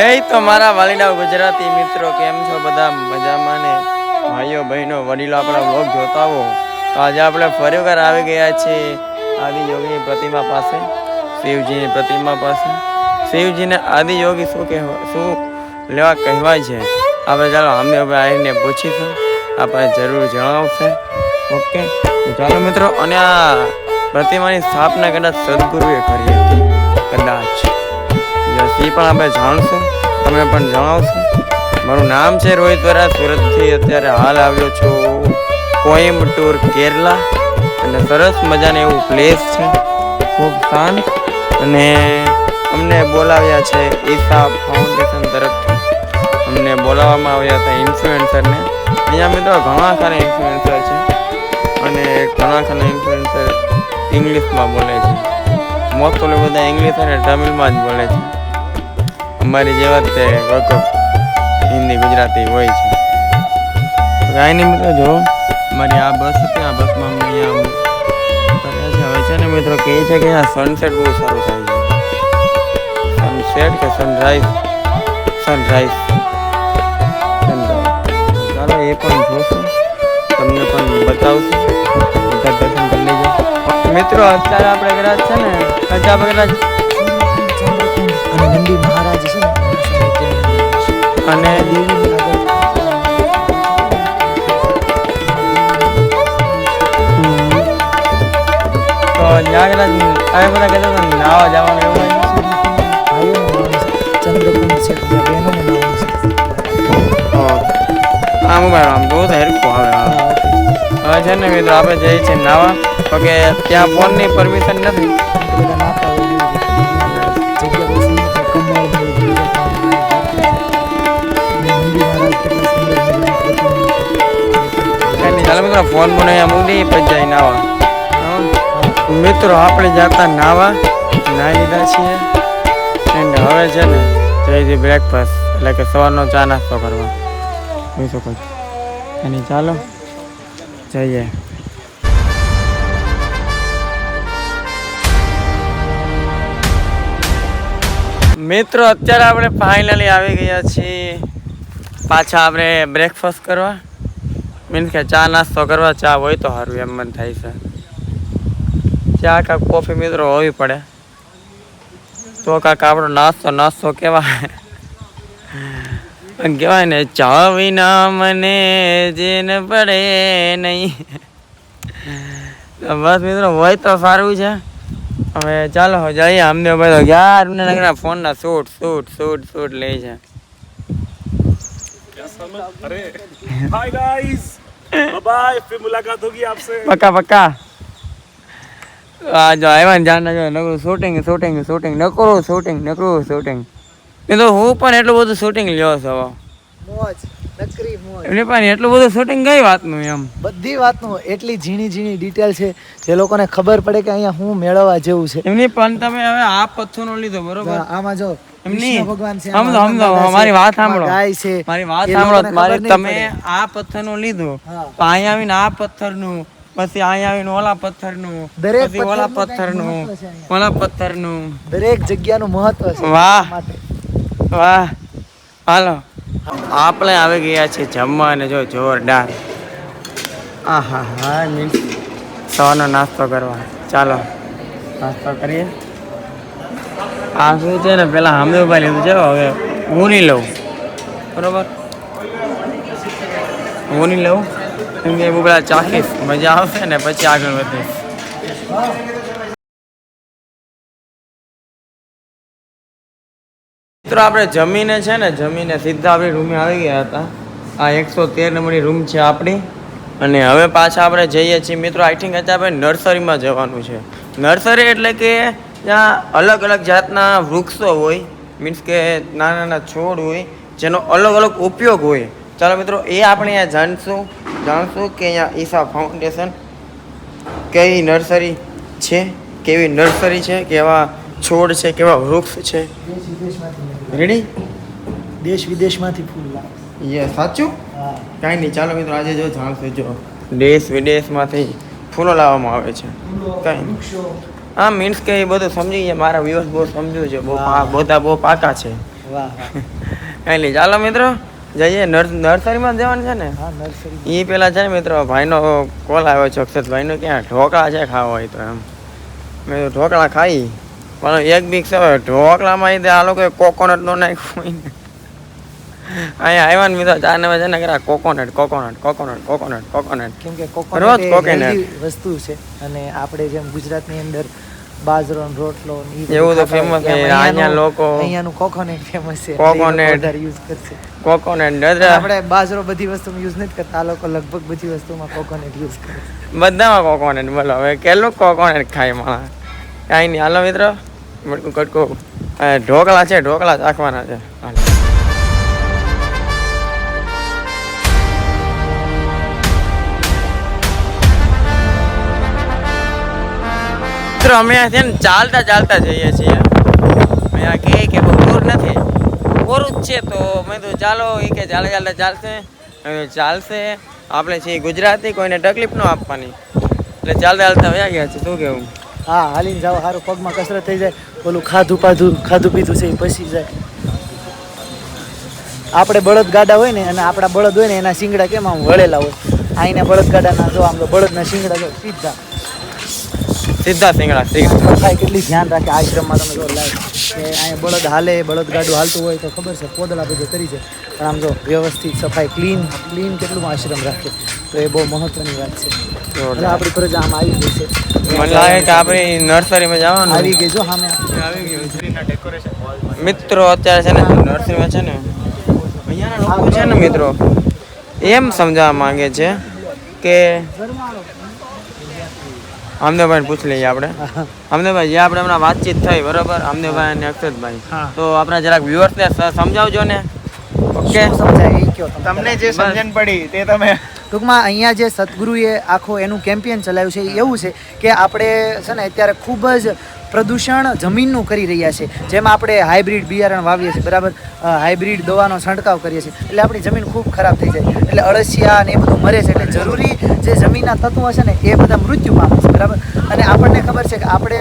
તો મારા વાલીડા ગુજરાતી મિત્રો કેમ છો બધા મજામાં ને ભાઈઓ બહેનો વડીલો આપણા વ્લોગ જોતા હો તો આજે આપણે ફરીવાર આવી ગયા છીએ આદિયોગીની પ્રતિમા પાસે શિવજીની પ્રતિમા પાસે શિવજીને આદિયોગી શું લેવા કહેવાય છે આપણે ચાલો અમે આવીને પૂછીશું આપણે જરૂર જણાવશે ઓકે ચાલો મિત્રો અને આ પ્રતિમાની સ્થાપના કદાચ સદગુરુએ કરી હતી કદાચ એ પણ આપણે જાણશું તમે પણ જણાવશો મારું નામ છે રોહિત વરા સુરતથી અત્યારે હાલ આવ્યો છું કોઈમ્બતુર કેરલા અને સરસ મજાનું એવું પ્લેસ છે ખૂબ શાંત અને અમને બોલાવ્યા છે ઈશા ફાઉન્ડેશન તરફથી અમને બોલાવવામાં આવ્યા હતા ઇન્ફ્લુએન્સરને અહીંયા મિત્રો ઘણા સારા ઇન્ફ્લુએન્સર છે અને ઘણા સારા ઇન્ફ્લુએન્સર ઇંગ્લિશમાં બોલે છે મોસ્ટ ઓફ બધા ઇંગ્લિશ અને તમિલમાં જ બોલે છે અમારી જેવા તે વર્ક હિન્દી ગુજરાતી હોય છે કાંઈ નહીં મિત્રો જો અમારી આ બસ હતી આ બસમાં અમને અહીંયા કર્યા છે હવે છે ને મિત્રો કહે છે કે આ સનસેટ બહુ સારું થાય છે સનસેટ કે સનરાઈઝ ચાલો એ પણ જોશું તમને પણ બતાવશું બધા દર્શન કરી લેજો મિત્રો અત્યારે આપણે કદાચ છે ને કદાચ નંદી મહારાજ છે અને તો ત્યાં કદાચ હવે બધા કહેતા હતા નાવા જવાનું એવું ચંદ્રકુંડ છે બહેનોનું નામ છે આમ બહુ હેરખું આવે હવે છે ને મિત્રો આપણે જઈએ છીએ નાવા તો કે ત્યાં ફોનની પરમિશન નથી ચાલો મિત્રો ફોન મને અહીંયા મૂકી પછી જાય નાવા મિત્રો આપણે જતા નાવા નાહી લીધા છીએ એન્ડ હવે છે ને જઈથી બ્રેકફાસ્ટ એટલે કે સવારનો ચા નાસ્તો કરવા જોઈ શકો છો એની ચાલો જઈએ મિત્રો અત્યારે આપણે ફાઇનલી આવી ગયા છીએ પાછા આપણે બ્રેકફાસ્ટ કરવા મીન્સ કે ચા નાસ્તો કરવા ચા હોય તો સારું એમ મન થાય છે ચા કાંક કોફી મિત્રો હોવી પડે તો કાંક આપણો નાસ્તો કહેવાય ને ચા વિના મને જેને પડે નહીં બસ મિત્રો હોય તો સારું છે હવે ચાલો જઈએ અમને ભાઈ યાર અમને ફોનના શૂટ લે છે अरे हाय गाइस बाय बाय फिर मुलाकात होगी आपसे पक्का आज आयवान जाना जो नकरू शूटिंग नकरू शूटिंग એ તો હું પણ એટલું બધું શૂટિંગ લ્યો છો મોજ નકરી મોજ એટલે પણ એટલું બધું શૂટિંગ કઈ વાતનું એમ બધી વાતનું એટલી ઝીણી ડિટેલ છે જે લોકોને ખબર પડે કે અહીંયા હું મેળવવા જેવું છે એમની પણ તમે હવે આ પથ્થરનો લીધો બરોબર આમાં જો એમની ભગવાન છે સમજો મારી વાત સાંભળો ગાય છે મારી વાત સાંભળો મારે તમે આ પથ્થરનો લીધો તો અહીંયા આવીને આ પથ્થરનું પછી અહીંયા આવીને ઓલા પથ્થરનું પછી ઓલા પથ્થરનું દરેક જગ્યાનું મહત્વ છે વાહ હાલો આપણે આવી ગયા છીએ જમવા અને જો જોરદાર હા મીન્સ સવારનો નાસ્તો કરવા ચાલો નાસ્તો કરીએ આ શું છે ને પેલા હમદેવભાઈ લીધું છે હવે હું નહીં લઉં બરોબર હું નહીં લઉં કેમ કે હું પેલા ચાખીશ મજા આવશે ને પછી આગળ વધીશ મિત્રો આપણે જમીને સીધા આપણી રૂમે આવી ગયા હતા આ 113 નંબરની રૂમ છે આપણી અને હવે પાછા આપણે જઈએ છીએ મિત્રો આઈ થિંક અત્યારે આપણે નર્સરીમાં જવાનું છે નર્સરી એટલે કે ત્યાં અલગ જાતના વૃક્ષો હોય મીન્સ કે નાના છોડ હોય જેનો અલગ ઉપયોગ હોય ચાલો મિત્રો એ આપણે અહીંયા જાણશું કે અહીંયા ઈશા ફાઉન્ડેશન કેવી નર્સરી છે કેવા છોડ છે કેવા વૃક્ષ છે રેડી દેશ વિદેશમાંથી ફૂલ લાવે યસ સાચું કાંઈ નહીં ચાલો મિત્રો આજે જો જાણશું જો દેશ વિદેશમાંથી ફૂલો લાવવામાં આવે છે કાંઈ હા મીન્સ કે એ બધું સમજી ગયા મારા વ્યૂઅર્સ બહુ સમજ્યું છે બધા બહુ પાકા છે વાહ કાંઈ નહીં ચાલો મિત્રો જઈએ નર્સરીમાં જ જવાનું છે ને હા નર્સરી એ પેલા છે ને મિત્રો ભાઈનો કોલ આવ્યો છે અક્ષતભાઈનો ક્યાં ઢોકળા છે ખાવા હોય તો એમ મેં તો ઢોકળા ખાઈ પણ એક બીક છે ઢોકળામાં આ લોકોએ કોકોનટ નો નાખ્યું હોય ને અહીંયા આવ્યા ને મિત્રો ચા ને છે ને કરા કોકોનટ કેમ કે રોજ કોકોનટ coconut. વસ્તુ છે અને આપણે જેમ ગુજરાતની અંદર બાજરો ને રોટલો ને ઈ બધું એવું તો ખાતા હોય, famous છે. તેમ અહીંયા લોકો અહીંયાનું કોકોનટ ફેમસ છે Coconut. વધારે યુઝ કરશે કોકોનટ આપણે બાજરો બધી વસ્તુમાં યુઝ નથી કરતા આ લોકો લગભગ બધી વસ્તુમાં કોકોનટ યુઝ કરે છે. બધામાં કોકોનટ બોલો હવે કેટલું કોકોનટ ખાય માણસ કાંઈ નહીં હાલો મિત્રો મટકું કટકું ઢોકળા છે ઢોકળા ચાખવાના છે હાલો. મિત્રો અમે છે ને ચાલતા જઈએ છીએ અહીંયા કે બહુ દૂર નથી ઓરું જ છે તો મેં તો ચાલો એ કે ચાલતા ચાલશે હવે ચાલશે આપણે છીએ ગુજરાતી કોઈને તકલીફ ન આપવાની એટલે ચાલતા વયા ગયા છે શું કેવું હા હાલીને જાવ સારું પગમાં કસરત થઈ જાય ઓલું ખાધું પીધું છે એ પછી જાય આપણે બળદ ગાડા હોય ને અને આપણા બળદ હોય ને એના શિંગડા કેમ આમ વળેલા હોય અહીંના બળદ ગાડાના જો આમ તો બળદના શિંગડા જો સીધા સીધા સિંગડા સફાઈ કેટલી ધ્યાન રાખે આશ્રમમાં તમે જો લાવ કે અહીંયા બળદ હાલે બળદ ગાડું હાલતું હોય તો ખબર છે પોદળા બધું કરી છે પણ આમ જો વ્યવસ્થિત સફાઈ ક્લીન કેટલું આશ્રમ રાખે તો એ બહુ મહત્વની વાત છે એટલે આપણી ફરજ આમ આવી ગઈ છે મને લાગે કે આપણે નર્સરીમાં જવાનું આવી ગઈ જો સામે મિત્રો અત્યારે છે ને નર્સરીમાં છે ને અહીંયાના લોકો છે ને મિત્રો એમ સમજાવવા માંગે છે કે આમદેવભાઈ પૂછ લઈએ આપણે આમદેવભાઈ જે આપણે હમણાં વાતચીત થઈ બરોબર આમદેવભાઈ અને અક્ષતભાઈ તો આપણા જરાક વ્યુઅર્સને સમજાવજો ને ઓકે સમજાય એ કયો તમને જે સમજણ પડી તે તમે ટૂંકમાં અહીંયા જે સદગુરુએ આખું એનું કેમ્પેન ચલાવ્યું છે એ એવું છે કે આપણે છે ને અત્યારે ખૂબ જ પ્રદૂષણ જમીનનું કરી રહ્યા છે જેમાં આપણે હાઇબ્રિડ બિયારણ વાવીએ છીએ બરાબર હાઇબ્રિડ દવાનો છંટકાવ કરીએ છીએ એટલે આપણી જમીન ખૂબ ખરાબ થઈ જાય એટલે અળસિયા ને એ બધું મરે છે એટલે જરૂરી જે જમીનના તત્વો છે ને એ બધા મૃત્યુ પામે છે બરાબર અને આપણને ખબર છે કે આપણે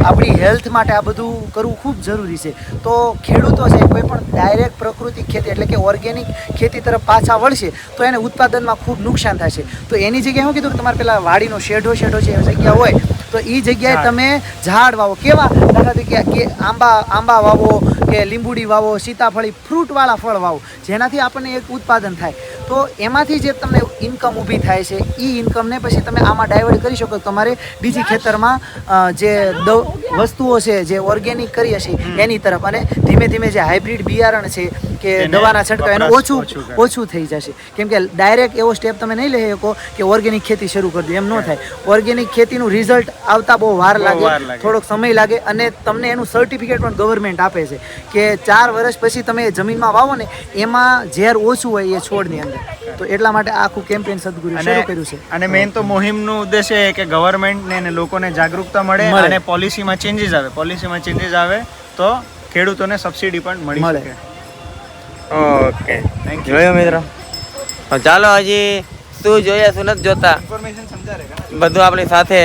આપણી હેલ્થ માટે આ બધું કરવું ખૂબ જરૂરી છે તો ખેડૂતો છે કોઈ પણ ડાયરેક્ટ પ્રકૃતિક ખેતી એટલે કે ઓર્ગેનિક ખેતી તરફ પાછા વળશે તો એને ઉત્પાદનમાં ખૂબ નુકસાન થશે તો એની જગ્યાએ શું કીધું કે તમારે પેલા વાડીનો શેઢો છે એ જગ્યા હોય તો એ જગ્યાએ તમે ઝાડ વાવો કેવા દાખલા તરીકે કે આંબા વાવો કે લીંબુડી વાવો સીતાફળી ફ્રૂટવાળા ફળ વાવો જેનાથી આપણને એક ઉત્પાદન થાય તો એમાંથી જે તમને ઇન્કમ ઊભી થાય છે એ ઇન્કમને પછી તમે આમાં ડાયવર્ટ કરી શકો તમારે બીજી ખેતરમાં જે વસ્તુઓ છે જે ઓર્ગેનિક કરીએ છીએ એની તરફ અને ધીમે ધીમે જે હાઇબ્રિડ બિયારણ છે કે દવાના છંટકાવ એનું ઓછું થઈ જશે કેમ કે ડાયરેક્ટ એવો સ્ટેપ તમે નહીં લઈ શકો કે ઓર્ગેનિક ખેતી શરૂ કરી દો એમ ન થાય ઓર્ગેનિક ખેતીનું રિઝલ્ટ આવતા બહુ વાર લાગે થોડોક સમય લાગે અને તમને એનું સર્ટિફિકેટ પણ ગવર્મેન્ટ આપે છે કે 4 વર્ષ પછી તમે જમીનમાં વાવો ને એમાં ઝેર ઓછું હોય એ છોડની અંદર તો એટલા માટે આખું કેમ્પેન સદગુરુ શરૂ કર્યું છે અને મેઇન તો મુહિમનું ઉદ્દેશ્ય એ કે ગવર્મેન્ટને અને લોકોને જાગૃતતા મળે અને પોલિસીમાં ચેન્જીસ આવે તો ખેડૂતોને સબસિડી પણ મળી શકે ઓકે જોયો મિત્રો ચાલો હજી શું જોઈએ શું નથી જોતા ઇન્ફોર્મેશન સમજારે બધું આપણી સાથે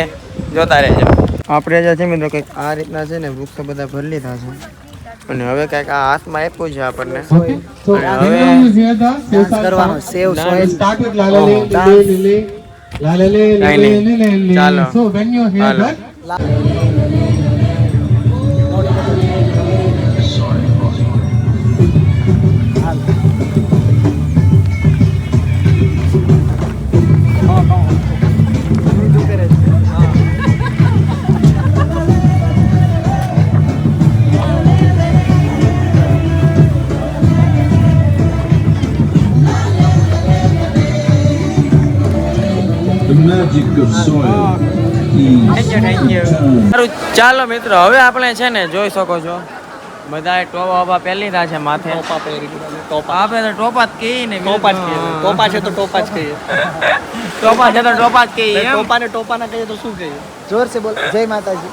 જોતા રહેજો આપણે જે છે મિત્રો કંઈક આ રીતના છે ને વૃક્ષો બધા ભરી લીધા છે અને હવે કંઈક આ હાથમાં આપ્યું છે આપણને અને હવે કરવાનો સેવ સોઇલ કાંઈ નહીં ચાલો હાલો magic of soil is thank you સારું ચાલો મિત્રો હવે આપણે છે ને જોઈ શકો છો બધાએ ટોપા વોપા પહેરી લીધા છે માથે આપણે તો ટોપા જ કહીએ ને ટોપા છે તો ટોપા જ કહીએ ટોપા છે તો ટોપા જ કહીએ એમ? ટોપાના કહીએ તો શું કહીએ जोर से बोल जय माता जी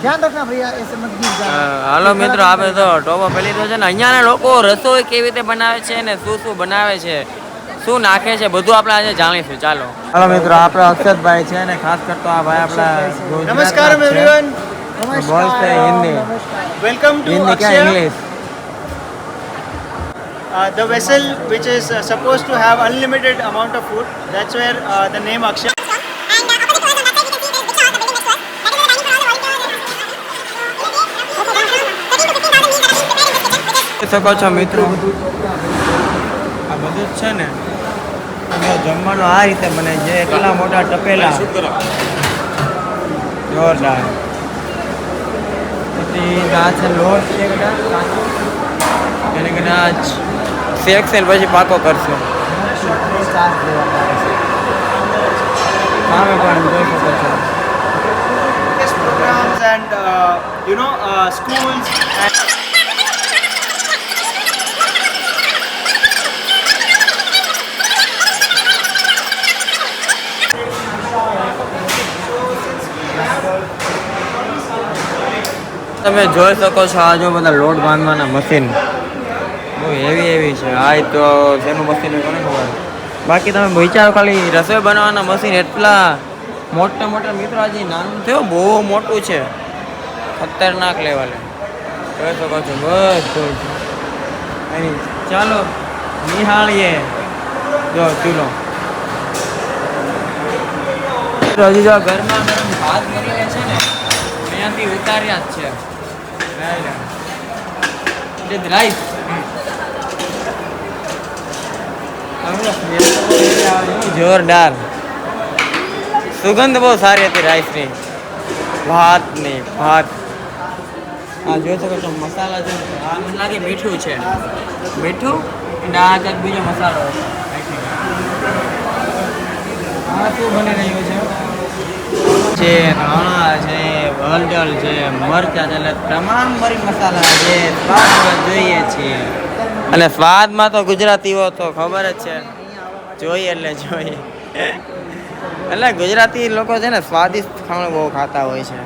ध्यान रखना भैया ऐसे मत गिर जाना હાલો મિત્રો આપણે તો ટોપા પહેરી લીધો છે ને અહીંયાના લોકો રસોઈ કેવી રીતે બનાવે છે ને શું બનાવે છે શું નાખે છે બધું આપણે આજે જાણીશું ચાલો હાલો મિત્રો આપણે અક્ષતભાઈ છે ને ખાસ કરતો આ ભાઈ આપણા નમસ્કાર એવરીવન બોલતે હિન્દી વેલકમ ટુ हिंदी क्या English The vessel which is supposed to have unlimited amount of food, that's where the name Akshay. શકો છો મિત્રો, આ બધું જ છે ને જમવાનું આ રીતે બને છે. એટલા મોટા તપેલા, જોરદાર. પછી આ છે લોટ છે કદાચ, એને કદાચ શેકશે ને પછી પાકો કરશે. સામે પણ જોઈ શકો છો. Programs and schools and તમે જોઈ શકો છો આ જો બધા લોટ બાંધવાના મશીન બહુ એવી છે. આ તો શેનું મશીન હોય કોને ખબર. બાકી તમે વિચારો ખાલી રસોઈ બનાવવાના મશીન એટલા મોટા મિત્રો. આજે નાનું થયો બહુ મોટું છે, ખતરનાક લેવલે જોઈ શકો છો બધું. ચાલો નિહાળીએ. જો ચૂલો હજી જો ગરમા ગરમ ભાત બની છે ને અહીંયાથી ઉતાર્યા જ છે રાઈસ. જોરદાર સુગંધ બહુ સારી હતી રાઈસની, ભાતની. આ જોઈ શકો છો મસાલા છે. આ મને લાગે મીઠું છે, મીઠું અને આ કંઈક બીજો મસાલો. આ શું બની રહ્યું છે? ધાણા છે, હળદર છે, મરચાં છે, એટલે તમામ મરી મસાલા જે સ્વાદ જોઈએ છીએ. અને સ્વાદમાં તો ગુજરાતીઓ તો ખબર જ છે, જોઈએ એટલે જોઈએ. એટલે ગુજરાતી લોકો છે ને સ્વાદિષ્ટ ખાણું બહુ ખાતા હોય છે.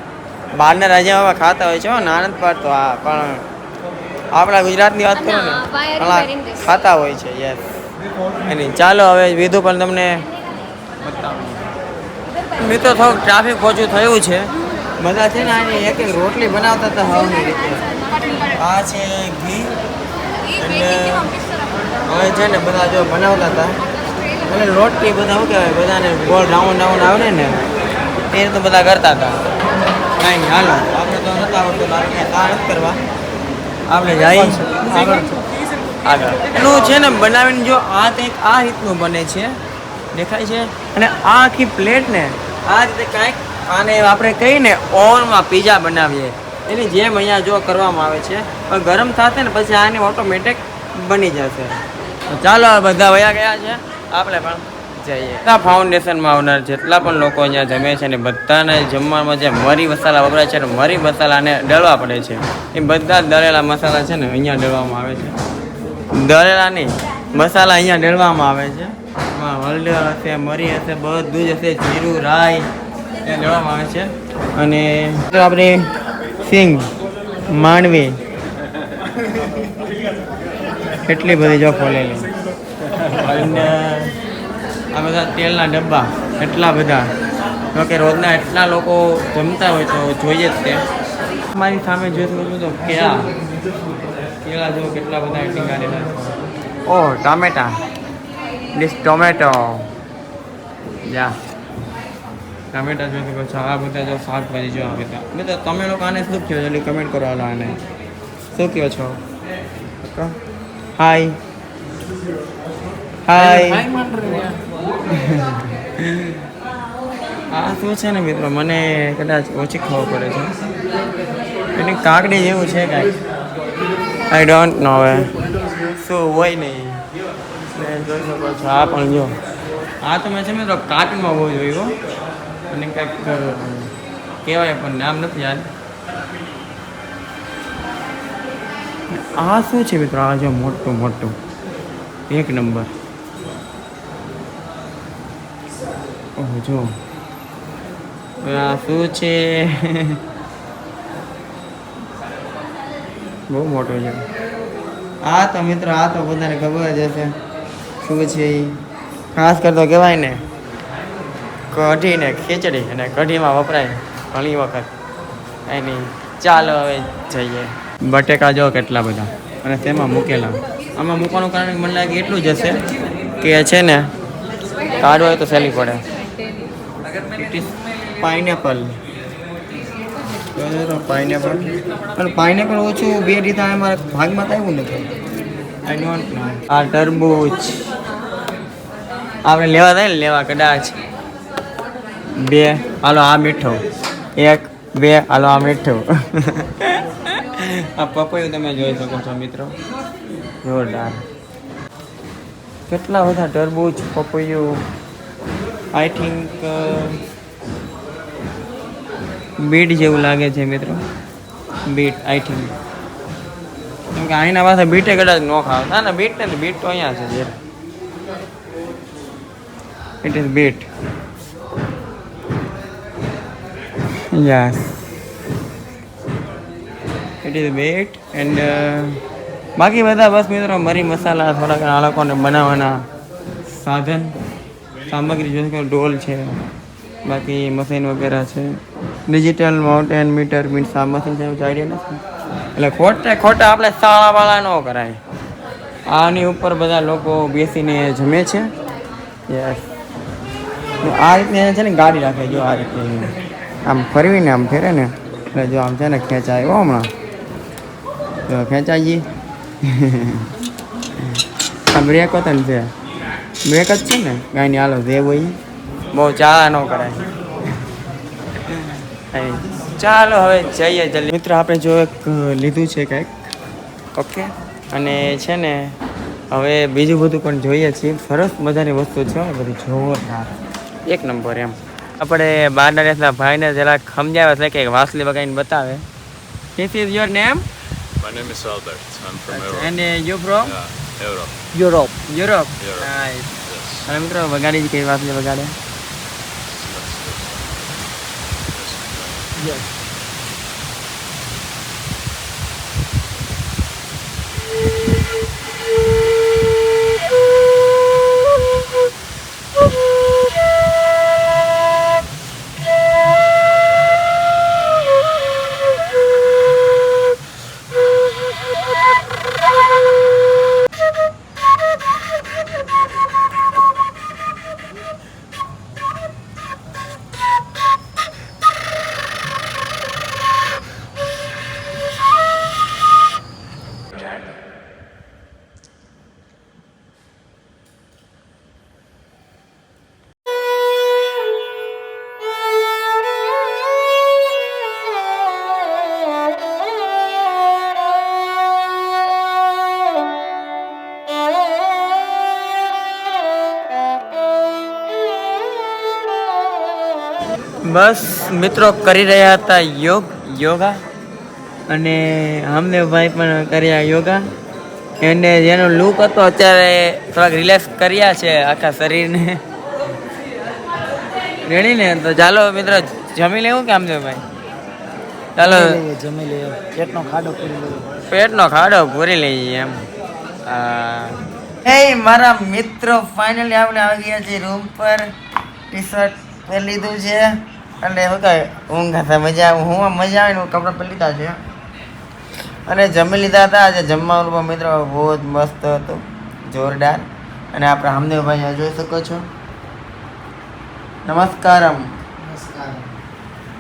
બહારના રાજ્યોમાં ખાતા હોય છે, આનંદ પડતો. આ પણ આપણા ગુજરાતની વાત કરો ને ખાતા હોય છે. યસ. એની ચાલો હવે વિધુ પણ તમને બતાવું. મિત્રો થોડુંક ટ્રાફિક ઓછું થયું છે. બધા છે ને આની એક રોટલી બનાવતા હતા હવની રીતે. આ છે ઘી, એટલે હવે છે ને બધા જો બનાવતા હતા. અને રોટલી બધા શું કહેવાય, બધાને ગોળ રાઉન્ડ આવે ને એ તો બધા કરતા હતા. કાંઈ નહીં, હાલો આપણે તો નતા આવડતું, આ નથી કરવા. આપણે જઈએ આગળ. એનું છે ને બનાવીને જો આ કંઈક આ રીતનું બને છે, દેખાય છે. અને આ આખી પ્લેટ ને આ રીતે કાંઈક આને આપણે કહીને ઓવનમાં પીઝા બનાવીએ એની જેમ અહીંયા જો કરવામાં આવે છે. પણ ગરમ થશે ને પછી આને ઓટોમેટિક બની જશે. ચાલો બધા વયા ગયા છે, આપણે પણ જઈએ. આ ફાઉન્ડેશનમાં આવનાર જેટલા પણ લોકો અહીંયા જમે છે ને બધાને જમવામાં જે મરી મસાલા વપરાય છે, મરી મસાલાને દળવા પડે છે. એ બધા દળેલા મસાલા છે ને અહીંયા દળવામાં આવે છે. દળેલા નહીં, મસાલા અહીંયા દળવામાં આવે છે. એમાં હળદર હશે, મરી હશે, બધું જ હશે, જીરું, રાઈ એ દળવામાં આવે છે. અને આપણી સિંગ, માંડવી એટલી બધી જો ખોલેલી. અને આ બધા તેલના ડબ્બા એટલા બધા, કે રોજના એટલા લોકો જમતા હોય તો જોઈએ જ તે. મારી સામે જોઈ શકો છો તો કેળા જો કેટલા બધા આઈટિંગ આવેલા છે. ઓહ ટામેટા, ડીશ ટોમેટો, યા ટામેટા જોઈ શકો છો. આ બધા જો શાકભાજી જો આ બધા. મિત્રો તમે લોકો આને શું કહો છો એટલે કમેન્ટ કરો. હાલો આને શું કહો છો? હાય હાય. આ શું છે ને મિત્રો, મને કદાચ ઓછી ખબર પડે છે. એની કાકડી જેવું છે કાંઈ, આઈ ડોન્ટ નો. હવે શું હોય નહીં જોઈ શકો છો. આ પણ જો આ તો મેં છે મિત્રો કાર્ટૂનમાં બહુ જોયું અને કંઈક કહેવાય પણ નામ નથી યાદ. આ શું છે મિત્રો? આ જો મોટું એક નંબર. ઓહ જો આ શું છે? બહુ મોટો છે. આ તો મિત્રો આ તો બધાને ખબર જ હશે શું છે. ખાસ કરતો કહેવાય ને કઢી ને ખીચડી, અને કઢીમાં વપરાય ઘણી વખત. એની ચાલો હવે જઈએ. બટેકા જો કેટલા બધા અને તેમાં મૂકેલા. આમાં મૂકવાનું કારણ મને લાગે એટલું જ હશે કે છે ને કાઢો હોય તો સહેલી પડે. It is pineapple. પાઇનેપલ પણ પાઇનેપલ ઓછું બે રીતે મારા ભાગમાં તો આવ્યું નથી. I don't know. આ તરબૂચ આપણે લેવા થાય ને લેવા કદાચ 2 હાલો આ મીઠું 1 2 હાલો આ મીઠું. આ પપૈયું તમે જોઈ શકો છો મિત્રો, જોરદાર. કેટલા બધા તરબૂચ, પપૈયું, આઈ થિંક બીટ જેવું લાગે છે મિત્રો, બીટ આઈ થિંક. કેમ કે અહીંના પાસે બીટે કદાચ ન ખાવતા ને, બીટ ને બીટ તો અહીંયા છે. જે it is bit. Yes it is bit. And બાકી બધા બસ મિત્રો મરી મસાલા થોડાક આ લોકોને બનાવવાના સાધન સામગ્રી જોઈ શકો, ડોલ છે, બાકી મશીન વગેરે છે. ડિજિટલ માઉન્ટેન મીટર મીન્સ આ મશીન છે આઈડિયા નથી. એટલે ખોટા આપણે શાળાવાળા ન કરાય. આની ઉપર બધા લોકો બેસીને જમે છે. યસ આ રીતની છે ને ગાડી રાખે, જો આ રીતે આમ ફરવીને આમ ફેરે ને એટલે જો આમ છે ને ખેંચાય. હો હમણાં જો ખેંચાઈ આ બ્રેક હતો ને છે, બ્રેક જ છે ને ગાયની. હાલો જે હોય બહુ ચાળા ન કરાય. ચાલો હવે જઈએ જલ્દી. મિત્રો આપણે જો એક લીધું છે કંઈક, ઓકે. અને છે ને હવે બીજું બધું પણ જોઈએ છીએ. સરસ મજાની વસ્તુ છે બધી, જોરદાર એક નંબર એમ. આપણે બહારના દેશના ભાઈને જરાક સમજાવે છે કે વાસલી વગાઈને બતાવે. This is your name? My name is Albert. I'm from Europe. And you from? Europe. Europe. Europe. Europe. Nice. Yes. અને મિત્રો વગાડી જ કઈ વાસલી વગાડે. Yes. બસ મિત્રો કરી રહ્યા હતા યોગા, અને હમદેવભાઈ પણ કર્યા યોગા. એને જેનો લુક હતો અત્યારે થોડાક રિલેક્સ કર્યા છે આખા શરીરને રેડીને. તો ચાલો મિત્રો જમી લેવું કે હમદેવભાઈ? ચાલો જમી લઈએ, પેટનો ખાડો પૂરી લઈએ. પેટનો ખાડો પૂરી લઈએ એમ. એ મારા મિત્રો ફાઇનલી આપણે આવી ગયા છીએ રૂમ પર. ટી શર્ટ પહેરી લીધું છે એટલે શું કહે ઊંઘ હતા, મજા આવે ને કપડાં પહેરી લીધા છે અને જમી લીધા હતા. આજે જમવાનું પણ મિત્રો બહુ જ મસ્ત હતું, જોરદાર. અને આપણે હમદેવભાઈ જોઈ શકો છો. નમસ્કારમ.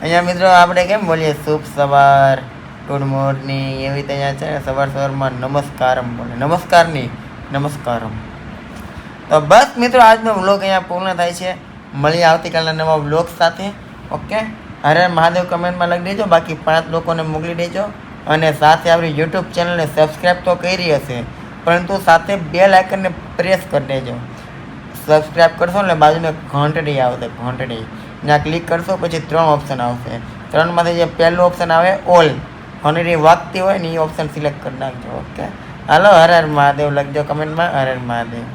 અહીંયા મિત્રો આપણે કેમ બોલીએ શુભ સવાર, ગુડ મોર્નિંગ એવી રીતે અહીંયા છે ને સવારમાં નમસ્કારમ બોલે, નમસ્કાર નહીં નમસ્કારમ. તો બસ મિત્રો આજનો વ્લોગ અહીંયા પૂર્ણ થાય છે. મળીએ આવતીકાલના નવા વ્લોગ સાથે. ઓકે, હરે મહાદેવ કમેન્ટમાં લખી દેજો, બાકી 5 લોકોને મોકલી દેજો. અને સાથે આપણી યુટ્યુબ ચેનલને સબસ્ક્રાઈબ તો કરી હશે, પરંતુ સાથે બેલ આઇકનને પ્રેસ કરી દેજો. સબસ્ક્રાઈબ કરશો એટલે બાજુમાં ઘંટડી આવશે, ઘંટડી ત્યાં ક્લિક કરશો પછી 3 ઓપ્શન આવશે. 3માંથી જે પહેલું ઓપ્શન આવે ઓલ, ઘંટડી વાગતી હોય ને એ ઓપ્શન સિલેક્ટ કરી નાખજો. ઓકે, હાલો હર હર મહાદેવ લખજો કમેન્ટમાં, હર હર મહાદેવ.